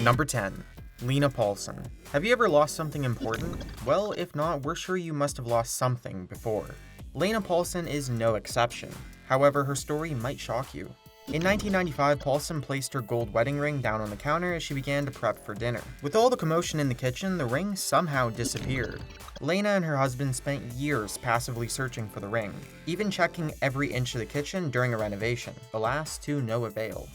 Number 10. Lena Paulsen. Have you ever lost something important? Well, if not, we're sure you must have lost something before. Lena Paulsen is no exception. However, her story might shock you. In 1995, Paulsen placed her gold wedding ring down on the counter as she began to prep for dinner. With all the commotion in the kitchen, the ring somehow disappeared. Lena and her husband spent years passively searching for the ring, even checking every inch of the kitchen during a renovation, alas, to no avail.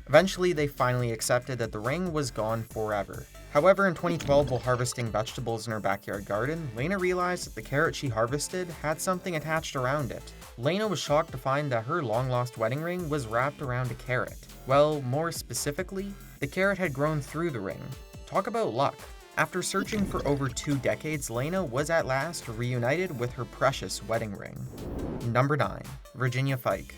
Eventually, they finally accepted that the ring was gone forever. However, in 2012, while harvesting vegetables in her backyard garden, Lena realized that the carrot she harvested had something attached around it. Lena was shocked to find that her long-lost wedding ring was wrapped around a carrot. Well, more specifically, the carrot had grown through the ring. Talk about luck. After searching for over 2 decades, Lena was at last reunited with her precious wedding ring. Number 9. Virginia Fike.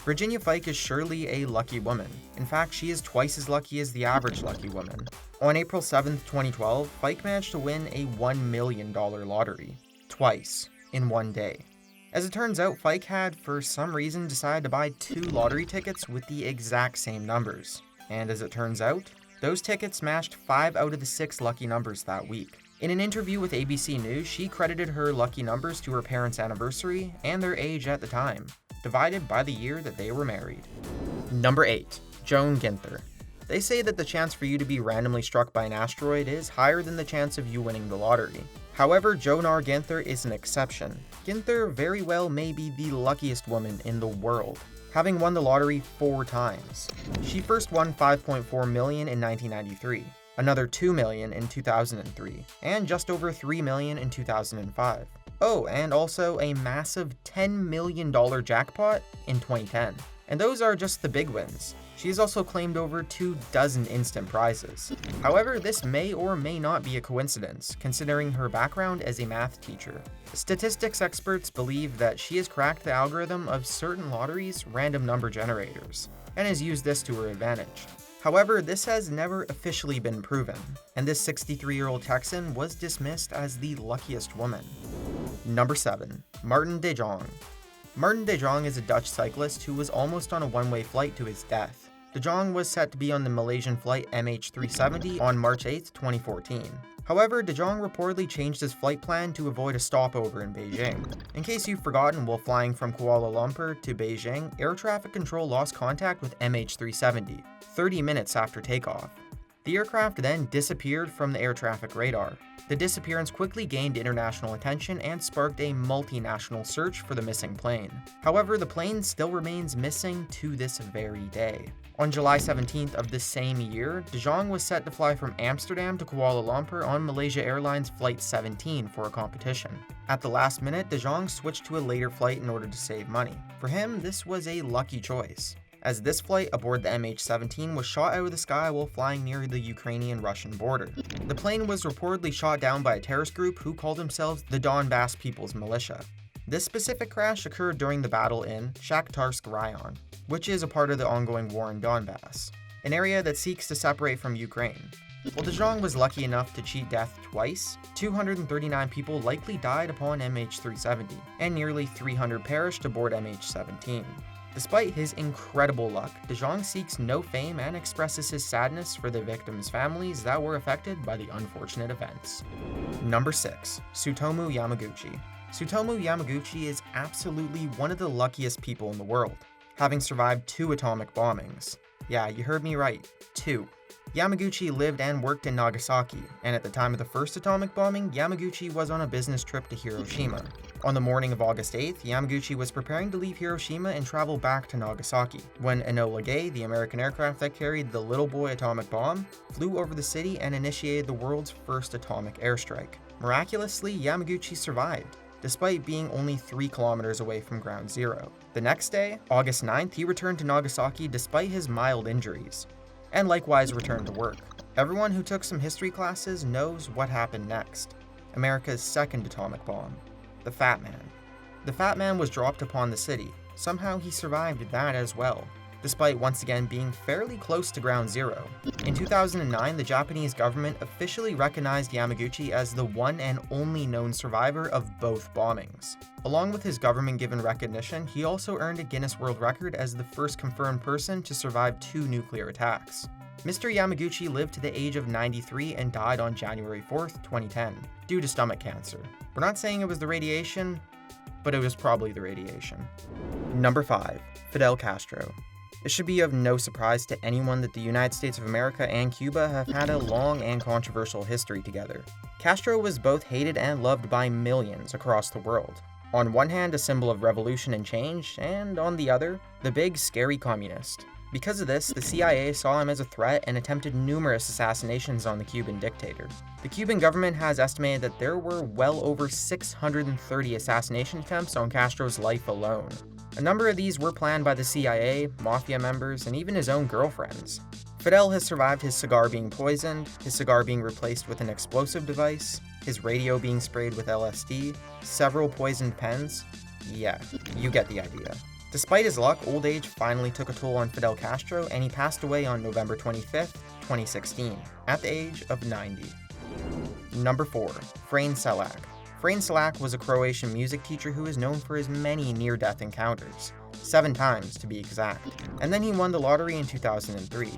Virginia Fike is surely a lucky woman. In fact, she is twice as lucky as the average lucky woman. On April 7, 2012, Fike managed to win a $1 million lottery. Twice, in one day. As it turns out, Fike had, for some reason, decided to buy 2 lottery tickets with the exact same numbers. And as it turns out, those tickets matched 5 out of the 6 lucky numbers that week. In an interview with ABC News, she credited her lucky numbers to her parents' anniversary and their age at the time, divided by the year that they were married. Number 8. Joan Ginther. They say that the chance for you to be randomly struck by an asteroid is higher than the chance of you winning the lottery. However, Joan R. Ginther is an exception. Ginther very well may be the luckiest woman in the world, having won the lottery 4 times. She first won $5.4 million in 1993, another $2 million in 2003, and just over $3 million in 2005. Oh, and also a massive $10 million jackpot in 2010. And those are just the big wins. She's also claimed over 24 instant prizes. However, this may or may not be a coincidence, considering her background as a math teacher. Statistics experts believe that she has cracked the algorithm of certain lotteries' random number generators, and has used this to her advantage. However, this has never officially been proven, and this 63-year-old Texan was dismissed as the luckiest woman. Number 7. Martin de Jong. Martin de Jong is a Dutch cyclist who was almost on a one-way flight to his death. De Jong was set to be on the Malaysian flight MH370 on March 8, 2014. However, De Jong reportedly changed his flight plan to avoid a stopover in Beijing. In case you've forgotten, while flying from Kuala Lumpur to Beijing, air traffic control lost contact with MH370 30 minutes after takeoff. The aircraft then disappeared from the air traffic radar. The disappearance quickly gained international attention and sparked a multinational search for the missing plane. However, the plane still remains missing to this very day. On July 17th of the same year, De Jong was set to fly from Amsterdam to Kuala Lumpur on Malaysia Airlines Flight 17 for a competition. At the last minute, De Jong switched to a later flight in order to save money. For him, this was a lucky choice, as this flight aboard the MH17 was shot out of the sky while flying near the Ukrainian-Russian border. The plane was reportedly shot down by a terrorist group who called themselves the Donbass People's Militia. This specific crash occurred during the battle in Shakhtarsk Raion, which is a part of the ongoing war in Donbass, an area that seeks to separate from Ukraine. While De Jong was lucky enough to cheat death twice, 239 people likely died upon MH370, and nearly 300 perished aboard MH17. Despite his incredible luck, De Jong seeks no fame and expresses his sadness for the victims' families that were affected by the unfortunate events. Number 6. Tsutomu Yamaguchi. Tsutomu Yamaguchi is absolutely one of the luckiest people in the world, having survived 2 atomic bombings. Yeah, you heard me right, 2. Yamaguchi lived and worked in Nagasaki, and at the time of the first atomic bombing, Yamaguchi was on a business trip to Hiroshima. On the morning of August 8th, Yamaguchi was preparing to leave Hiroshima and travel back to Nagasaki, when Enola Gay, the American aircraft that carried the Little Boy atomic bomb, flew over the city and initiated the world's first atomic airstrike. Miraculously, Yamaguchi survived, despite being only 3 kilometers away from ground zero. The next day, August 9th, he returned to Nagasaki despite his mild injuries, and likewise returned to work. Everyone who took some history classes knows what happened next. America's second atomic bomb, the Fat Man. The Fat Man was dropped upon the city. Somehow he survived that as well, despite once again being fairly close to ground zero. In 2009, the Japanese government officially recognized Yamaguchi as the one and only known survivor of both bombings. Along with his government-given recognition, he also earned a Guinness World Record as the first confirmed person to survive 2 nuclear attacks. Mr. Yamaguchi lived to the age of 93 and died on January 4th, 2010, due to stomach cancer. We're not saying it was the radiation, but it was probably the radiation. Number 5. Fidel Castro. It should be of no surprise to anyone that the United States of America and Cuba have had a long and controversial history together. Castro was both hated and loved by millions across the world. On one hand, a symbol of revolution and change, and on the other, the big, scary communist. Because of this, the CIA saw him as a threat and attempted numerous assassinations on the Cuban dictator. The Cuban government has estimated that there were well over 630 assassination attempts on Castro's life alone. A number of these were planned by the CIA, mafia members, and even his own girlfriends. Fidel has survived his cigar being poisoned, his cigar being replaced with an explosive device, his radio being sprayed with LSD, several poisoned pens. Yeah, you get the idea. Despite his luck, old age finally took a toll on Fidel Castro, and he passed away on November 25th, 2016, at the age of 90. Number 4. Frane Selak. Frane Selak was a Croatian music teacher who is known for his many near-death encounters, 7 times to be exact, and then he won the lottery in 2003.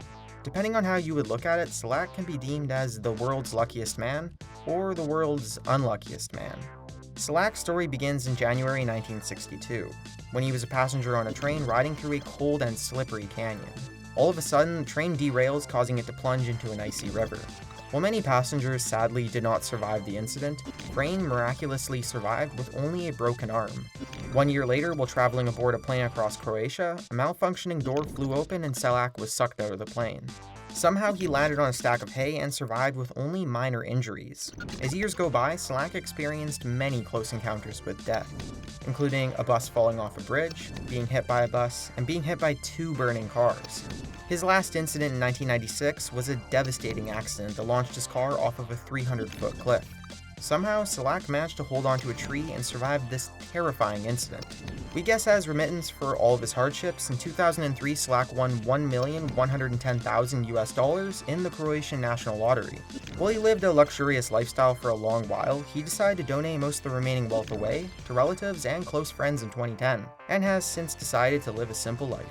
Depending on how you would look at it, Selak can be deemed as the world's luckiest man, or the world's unluckiest man. Selak's story begins in January 1962, when he was a passenger on a train riding through a cold and slippery canyon. All of a sudden, the train derails, causing it to plunge into an icy river. While many passengers sadly did not survive the incident, Frane miraculously survived with only a broken arm. 1 year later, while traveling aboard a plane across Croatia, a malfunctioning door flew open and Selak was sucked out of the plane. Somehow he landed on a stack of hay and survived with only minor injuries. As years go by, Selak experienced many close encounters with death, including a bus falling off a bridge, being hit by a bus, and being hit by 2 burning cars. His last incident in 1996 was a devastating accident that launched his car off of a 300-foot cliff. Somehow, Selak managed to hold onto a tree and survived this terrifying incident. We guess as remittance for all of his hardships, in 2003 Selak won $1,110,000 in the Croatian National Lottery. While he lived a luxurious lifestyle for a long while, he decided to donate most of the remaining wealth away to relatives and close friends in 2010, and has since decided to live a simple life.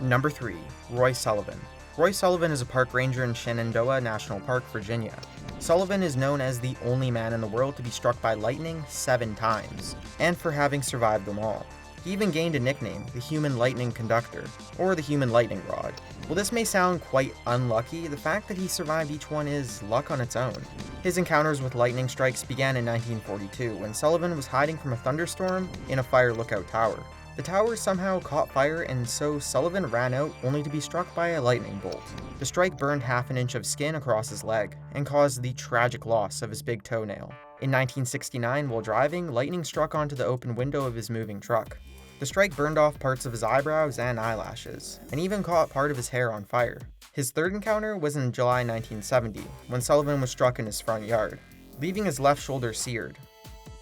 Number 3. Roy Sullivan. Roy Sullivan is a park ranger in Shenandoah National Park, Virginia. Sullivan is known as the only man in the world to be struck by lightning 7 times, and for having survived them all. He even gained a nickname, the Human Lightning Conductor, or the Human Lightning Rod. While this may sound quite unlucky, the fact that he survived each one is luck on its own. His encounters with lightning strikes began in 1942, when Sullivan was hiding from a thunderstorm in a fire lookout tower. The tower somehow caught fire, and so Sullivan ran out only to be struck by a lightning bolt. The strike burned half an inch of skin across his leg, and caused the tragic loss of his big toenail. In 1969, while driving, lightning struck onto the open window of his moving truck. The strike burned off parts of his eyebrows and eyelashes, and even caught part of his hair on fire. His third encounter was in July 1970, when Sullivan was struck in his front yard, leaving his left shoulder seared.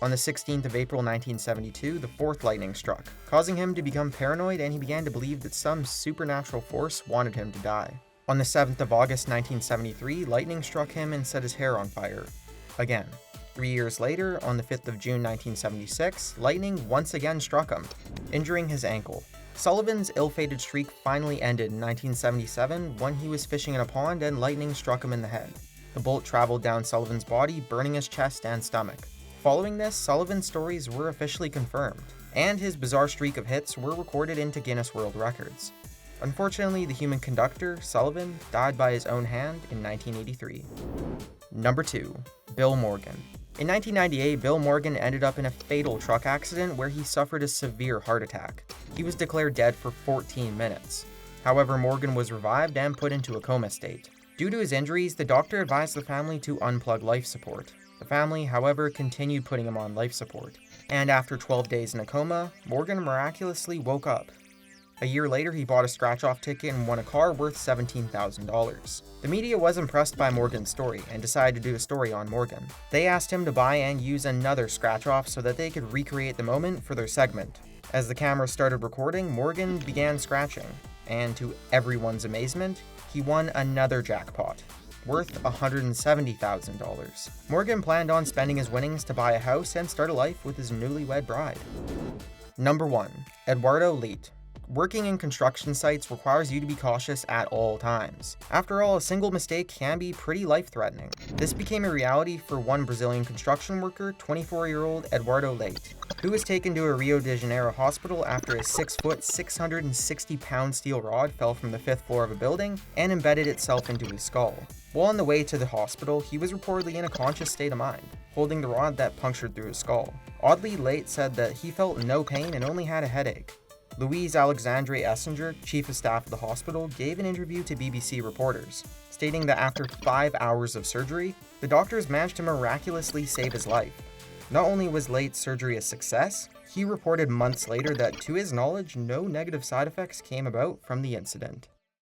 On the 16th of April 1972, the 4th lightning struck, causing him to become paranoid, and he began to believe that some supernatural force wanted him to die. On the 7th of August 1973, lightning struck him and set his hair on fire. Again. 3 years later, on the 5th of June 1976, lightning once again struck him, injuring his ankle. Sullivan's ill-fated streak finally ended in 1977 when he was fishing in a pond and lightning struck him in the head. The bolt traveled down Sullivan's body, burning his chest and stomach. Following this, Sullivan's stories were officially confirmed, and his bizarre streak of hits were recorded into Guinness World Records. Unfortunately, the human conductor, Sullivan, died by his own hand in 1983. Number 2. Bill Morgan. In 1998, Bill Morgan ended up in a fatal truck accident where he suffered a severe heart attack. He was declared dead for 14 minutes. However, Morgan was revived and put into a coma state. Due to his injuries, the doctor advised the family to unplug life support. The family, however, continued putting him on life support, and after 12 days in a coma, Morgan miraculously woke up. A year later, he bought a scratch-off ticket and won a car worth $17,000. The media was impressed by Morgan's story and decided to do a story on Morgan. They asked him to buy and use another scratch-off so that they could recreate the moment for their segment. As the camera started recording, Morgan began scratching, and to everyone's amazement, he won another jackpot, worth $170,000. Morgan planned on spending his winnings to buy a house and start a life with his newlywed bride. Number 1. Eduardo Leet. Working in construction sites requires you to be cautious at all times. After all, a single mistake can be pretty life-threatening. This became a reality for one Brazilian construction worker, 24-year-old Eduardo Leet, who was taken to a Rio de Janeiro hospital after a 6-foot, 660-pound steel rod fell from the 5th floor of a building and embedded itself into his skull. While on the way to the hospital, he was reportedly in a conscious state of mind, holding the rod that punctured through his skull. Oddly, Leet said that he felt no pain and only had a headache. Louise Alexandre Essinger, chief of staff of the hospital, gave an interview to BBC reporters, stating that after 5 hours of surgery, the doctors managed to miraculously save his life. Not only was Leet's surgery a success, he reported months later that, to his knowledge, no negative side effects came about from the incident.